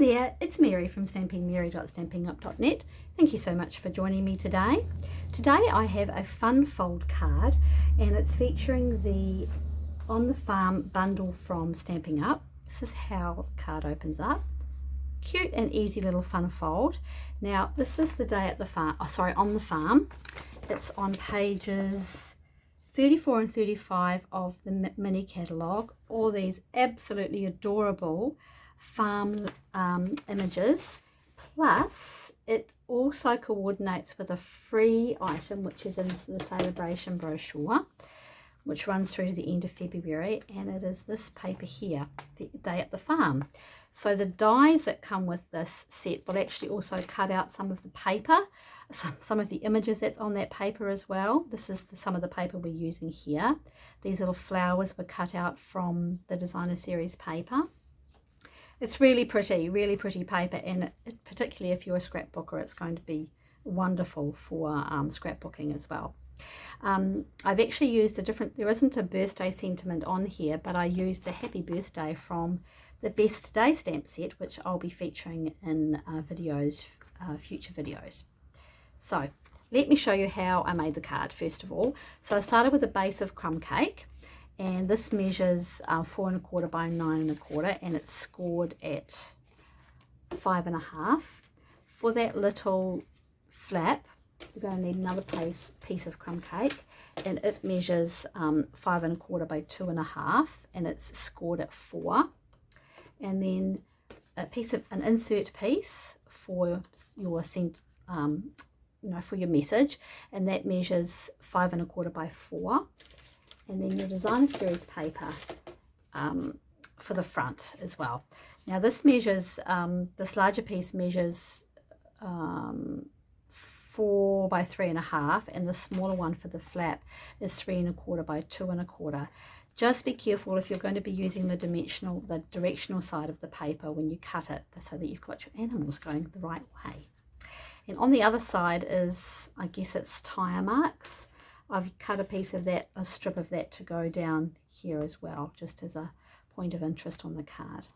there, it's Mary from stampingmary.stampinup.net. Thank you so much for joining me today. Today I have a fun fold card and it's featuring the On the Farm bundle from Stampin' Up. This is how the card opens up. Cute and easy little fun fold. Now this is the day at the farm, on the farm. It's on pages 34 and 35 of the mini catalogue. All these absolutely adorable farm images, plus it also coordinates with a free item which is in the celebration brochure, which runs through to the end of February, and it is this paper here, the day at the farm. So the dies that come with this set will actually also cut out some of the paper, some of the images that's on that paper as well. This is some of the paper we're using here. These little flowers were cut out from the designer series paper. It's really pretty paper, and particularly if you're a scrapbooker, it's going to be wonderful for scrapbooking as well. I've actually used there isn't a birthday sentiment on here, but I used the happy birthday from the Best Day stamp set, which I'll be featuring in future videos. So let me show you how I made the card first of all. So I started with a base of crumb cake, and this measures 4 1/4 by 9 1/4, and it's scored at 5 1/2. For that little flap, you're going to need another piece of crumb cake, and it measures 5 1/4 by 2 1/2, and it's scored at 4. And then an insert piece for your for your message, and that measures 5 1/4 by 4. And then your designer series paper for the front as well. Now this measures, this larger piece measures 4 by 3 1/2, and the smaller one for the flap is 3 1/4 by 2 1/4. Just be careful if you're going to be using the directional side of the paper when you cut it, so that you've got your animals going the right way. And on the other side is, I guess it's tire marks. I've cut a strip of that to go down here as well, just as a point of interest on the card.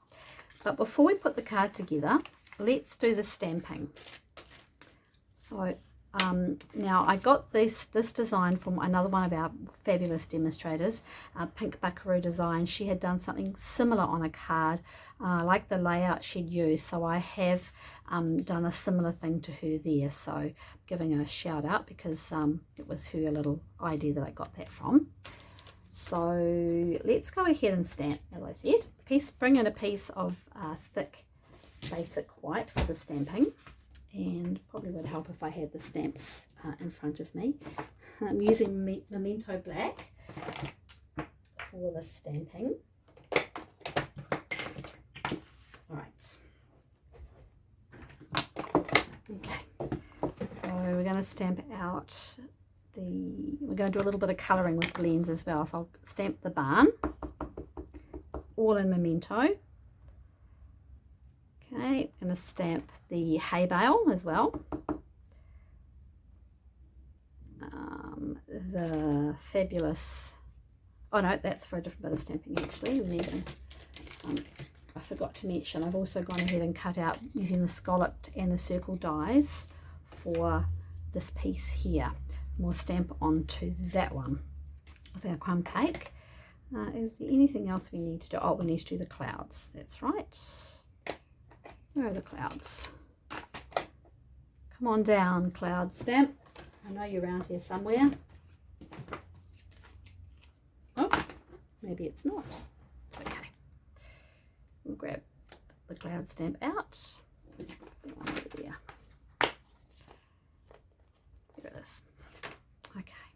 But before we put the card together, let's do the stamping. So now I got this design from another one of our fabulous demonstrators, Pink Buckaroo Design. She had done something similar on a card. I like the layout she'd used, so I have done a similar thing to her there. So giving her a shout out, because it was her little idea that I got that from. So let's go ahead and stamp, as I said. Bring in a piece of thick basic white for the stamping. And probably would help if I had the stamps in front of me. I'm using Memento Black for the stamping. All right. Okay. So we're going to stamp out we're going to do a little bit of colouring with blends as well. So I'll stamp the barn, all in Memento. Okay, I'm going to stamp the hay bale as well. The fabulous, oh no, that's for a different bit of stamping actually. I forgot to mention, I've also gone ahead and cut out using the scalloped and the circle dies for this piece here. We'll stamp onto that one with our crumb cake. Is there anything else we need to do? Oh, we need to do the clouds, that's right. Where are the clouds? Come on down, cloud stamp. I know you're around here somewhere. Oh, maybe it's not. It's okay. We'll grab the cloud stamp out. That one over there. There it is. Okay.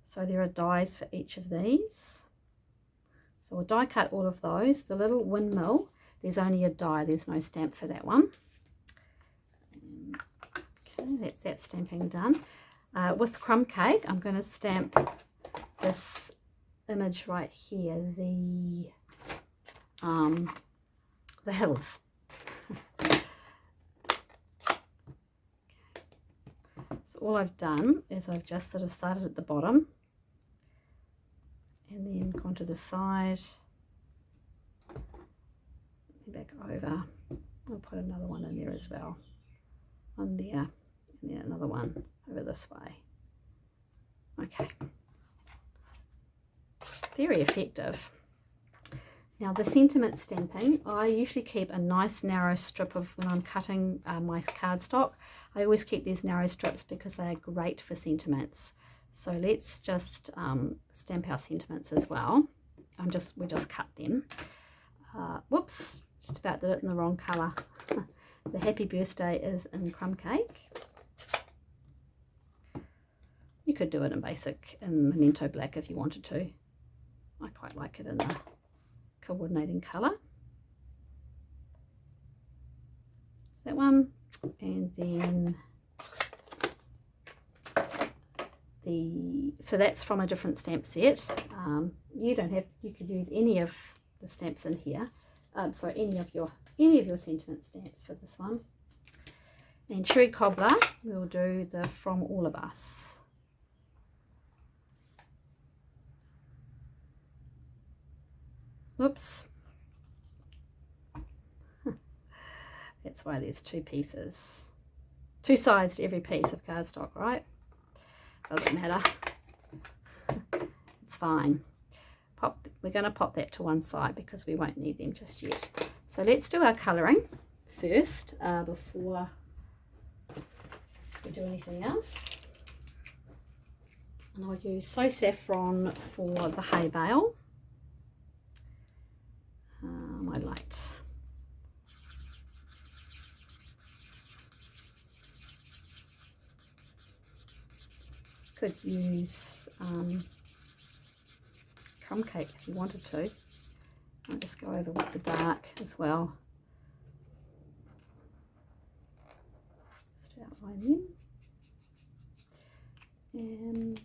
So there are dies for each of these. So we'll die cut all of those. The little windmill, there's only a die, there's no stamp for that one. Okay, that's that stamping done. With crumb cake, I'm going to stamp this image right here, the hills. Okay. So all I've done is I've just sort of started at the bottom and then gone to the side back over. I'll put another one in there as well, on there, and then another one over this way. Okay, very effective. Now the sentiment stamping, I usually keep a nice narrow strip of, when I'm cutting my cardstock, I always keep these narrow strips because they are great for sentiments. So let's just stamp our sentiments as well. We just cut them. Whoops, just about did it in the wrong colour. The happy birthday is in crumb cake. You could do it in Memento Black if you wanted to. I quite like it in the coordinating colour. It's that one, and then so that's from a different stamp set. You could use any of the stamps in here. Sorry, any of your sentiment stamps for this one. And Cherry Cobbler, we'll do the From All of Us. Whoops. That's why there's two pieces. Two sides to every piece of cardstock, right? Doesn't matter. It's fine. We're going to pop that to one side because we won't need them just yet. So let's do our colouring first before we do anything else. And I'll use So Saffron for the hay bale. My light. Could use crumb cake if you wanted to. I'll just go over with the dark as well. Just outline them.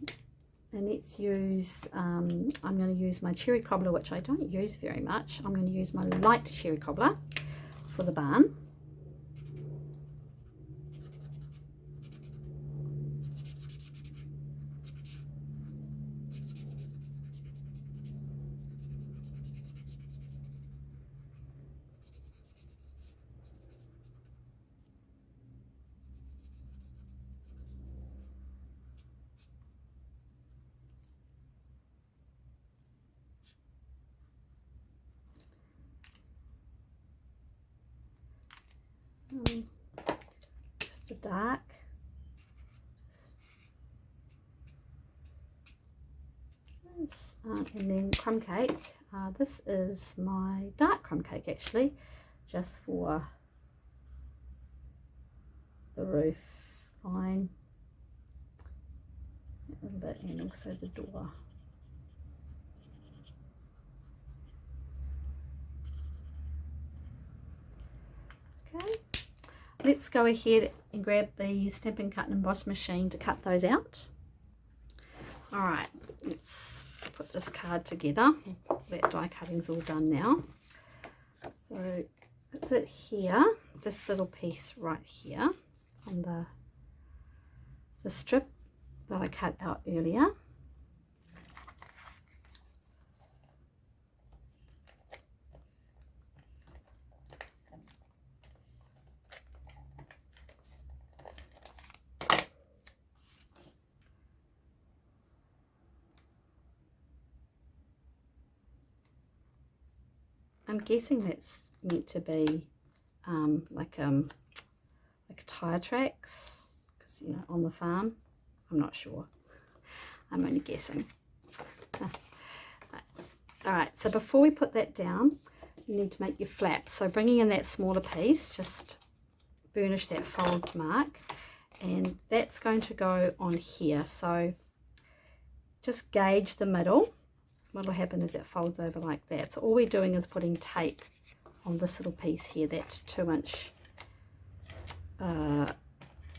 And let's use, I'm going to use my Cherry Cobbler, which I don't use very much. I'm going to use my light Cherry Cobbler for the barn. Just the dark. And then crumb cake. This is my dark crumb cake actually, just for the roof line a little bit, and also the door. Okay, let's go ahead and grab the Stampin' Cut and Emboss machine to cut those out. Alright, let's put this card together. That die cutting's all done now. So that's it here, this little piece right here on the strip that I cut out earlier. I'm guessing that's meant to be like tire tracks, because you know, on the farm. I'm not sure. I'm only guessing. Alright, so before we put that down, you need to make your flaps. So bringing in that smaller piece, just burnish that fold mark, and that's going to go on here. So just gauge the middle. What will happen is it folds over like that. So all we're doing is putting tape on this little piece here, that 2-inch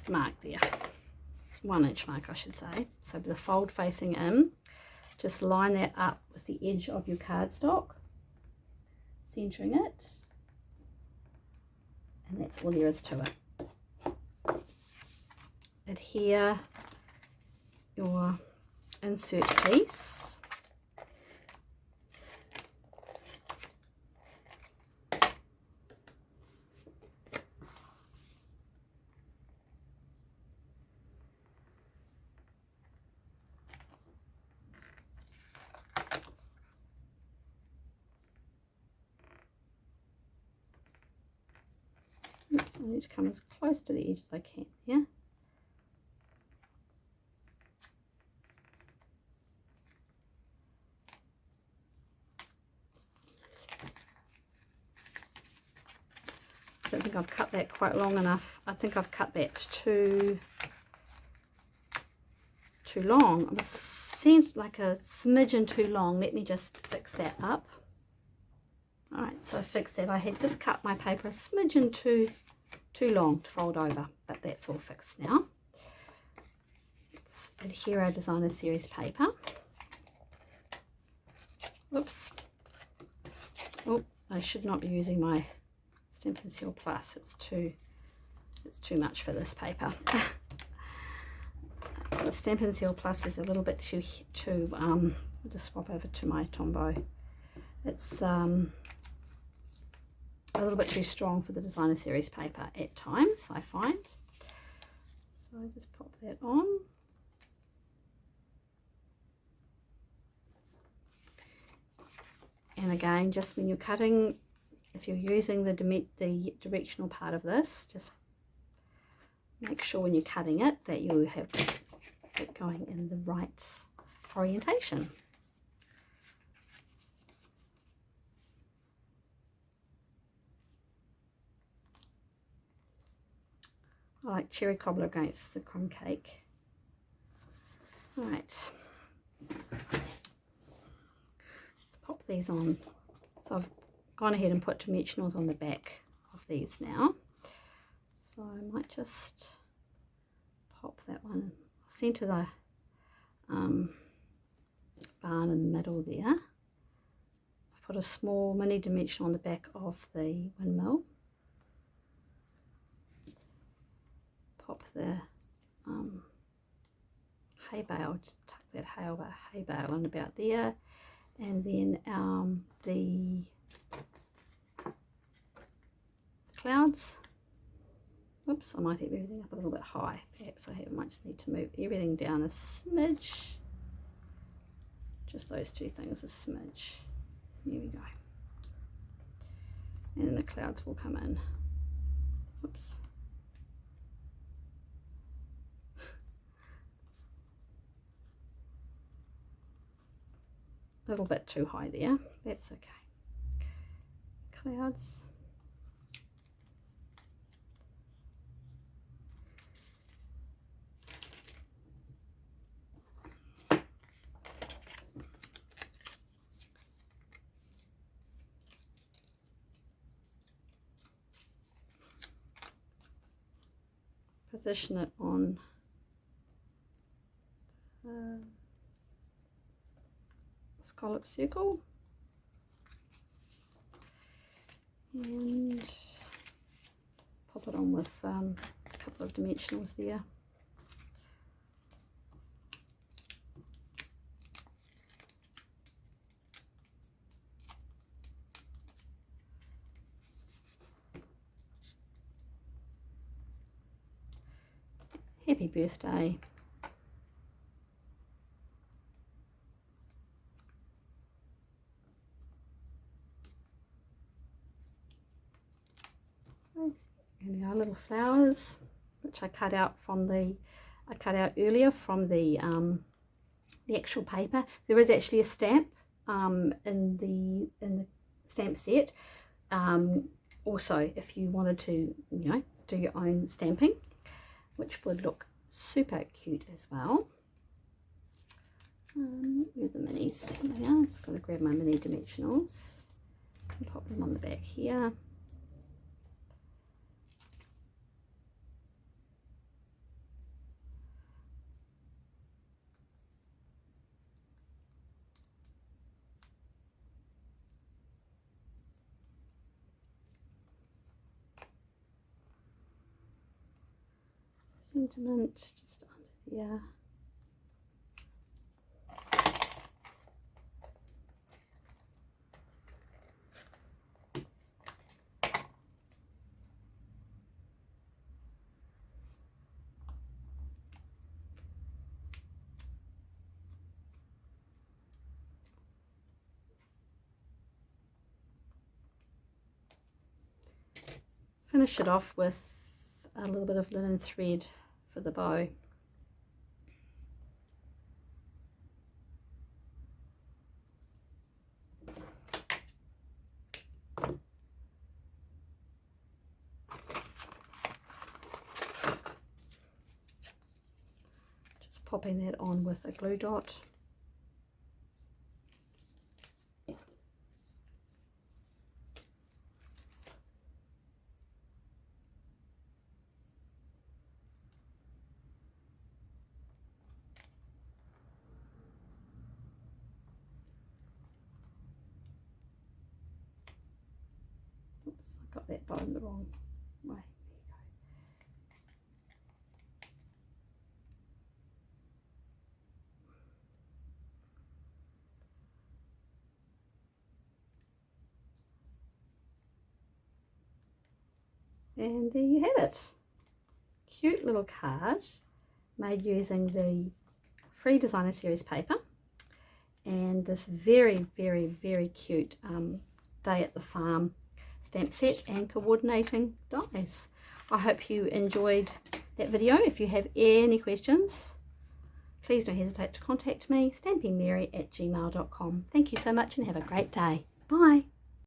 mark there, 1-inch mark I should say. So the fold facing in, just line that up with the edge of your cardstock, centering it, and that's all there is to it. Adhere your insert piece. I need to come as close to the edge as I can here. I don't think I've cut that quite long enough. I think I've cut that too long. It seems like a smidgen too long. Let me just fix that up. Alright, so I fixed that. I had just cut my paper a smidgen too long to fold over, but that's all fixed now. Let's adhere our designer series paper. Oops. Oh, I should not be using my Stampin' Seal Plus. It's too much for this paper. The Stampin' Seal Plus is a little bit too I'll just swap over to my Tombow. It's a little bit too strong for the designer series paper at times, I find. So I just pop that on. And again, just when you're cutting, if you're using the directional part of this, just make sure when you're cutting it that you have it going in the right orientation. I like cherry cobbler against the crumb cake. All right, let's pop these on. So I've gone ahead and put dimensionals on the back of these now. So I might just pop that one, center the barn in the middle there. I've put a small mini dimensional on the back of the windmill. Pop the hay bale, just tuck that hay bale in about there, and then the clouds. Whoops, I might have everything up a little bit high. Perhaps I might just need to move everything down a smidge. Just those two things a smidge. There we go. And then the clouds will come in. Whoops. A little bit too high there. That's okay. Clouds. Position it on scallop circle and pop it on with a couple of dimensionals there. Happy birthday. And our little flowers, which I cut out earlier from the actual paper. There is actually a stamp in the stamp set. Also, if you wanted to, do your own stamping, which would look super cute as well. Where are the minis? Here they are. I'm just going to grab my mini dimensionals and pop them on the back here. Sentiment just under there. Finish it off with a little bit of linen thread for the bow. Just popping that on with a glue dot. Oops, I got that bone the wrong way. And there you have it. Cute little card made using the free designer series paper and this very, very, very cute day at the farm stamp set and coordinating dies. I hope you enjoyed that video. If you have any questions, please don't hesitate to contact me, stampingmary@gmail.com. Thank you so much and have a great day. Bye.